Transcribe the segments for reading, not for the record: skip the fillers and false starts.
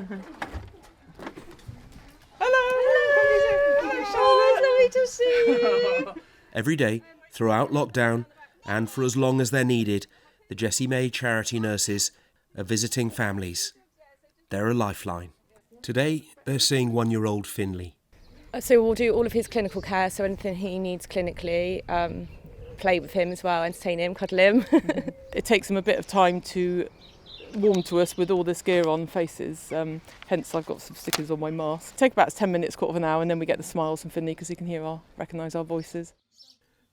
Hello, it's lovely to see you. Every day, throughout lockdown, and for as long as they're needed, the Jessie May charity nurses are visiting families. They're a lifeline. Today, they're seeing 1-year-old Finley. So we'll do all of his clinical care, so anything he needs clinically, play with him as well, entertain him, cuddle him. It takes them a bit of time to warm to us with all this gear on faces, hence I've got some stickers on my mask. Take about 10 minutes, quarter of an hour, and then we get the smiles from Finley because he can recognise our voices.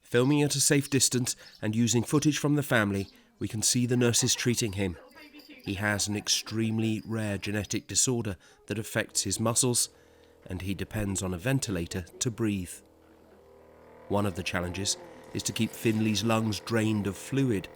Filming at a safe distance and using footage from the family, we can see the nurses treating him. He has an extremely rare genetic disorder that affects his muscles, and he depends on a ventilator to breathe. One of the challenges is to keep Finley's lungs drained of fluid.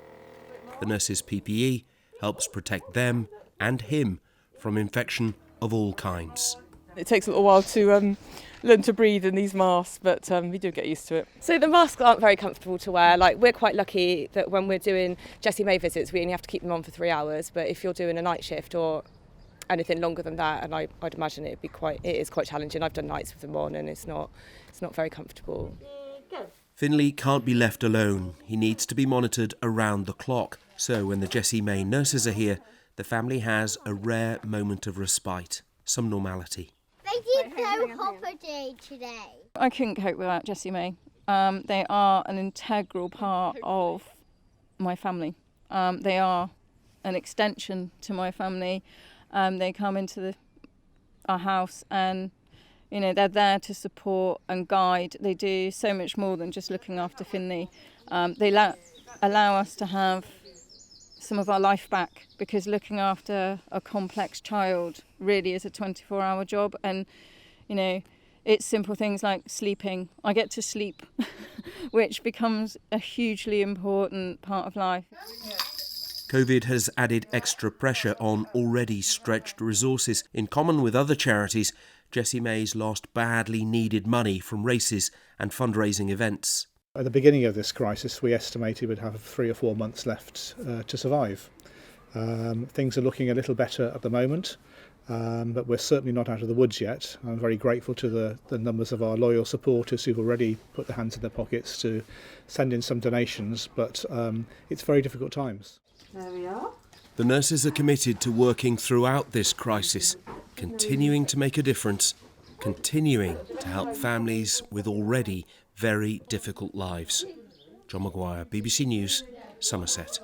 The nurses' PPE helps protect them and him from infection of all kinds. It takes a little while to learn to breathe in these masks, but we do get used to it. So the masks aren't very comfortable to wear. Like, we're quite lucky that when we're doing Jessie May visits, we only have to keep them on for 3 hours. But if you're doing a night shift or anything longer than that, and I'd imagine it is quite challenging. I've done nights with them on, and it's not very comfortable. Finley can't be left alone. He needs to be monitored around the clock. So when the Jessie May nurses are here, the family has a rare moment of respite, some normality. They did no hopper day today. I couldn't cope without Jessie May. They are an integral part of my family. They are an extension to my family. They come into our house and, they're there to support and guide. They do so much more than just looking after Finley. They allow us to have some of our life back, because looking after a complex child really is a 24-hour job. And, it's simple things like sleeping. I get to sleep, which becomes a hugely important part of life. COVID has added extra pressure on already stretched resources. In common with other charities, Jessie May's lost badly needed money from races and fundraising events. At the beginning of this crisis, we estimated we'd have 3 or 4 months left to survive. Things are looking a little better at the moment, but we're certainly not out of the woods yet. I'm very grateful to the numbers of our loyal supporters who've already put their hands in their pockets to send in some donations, but it's very difficult times. There we are. The nurses are committed to working throughout this crisis, continuing to make a difference, continuing to help families with already very difficult lives. John Maguire, BBC News, Somerset.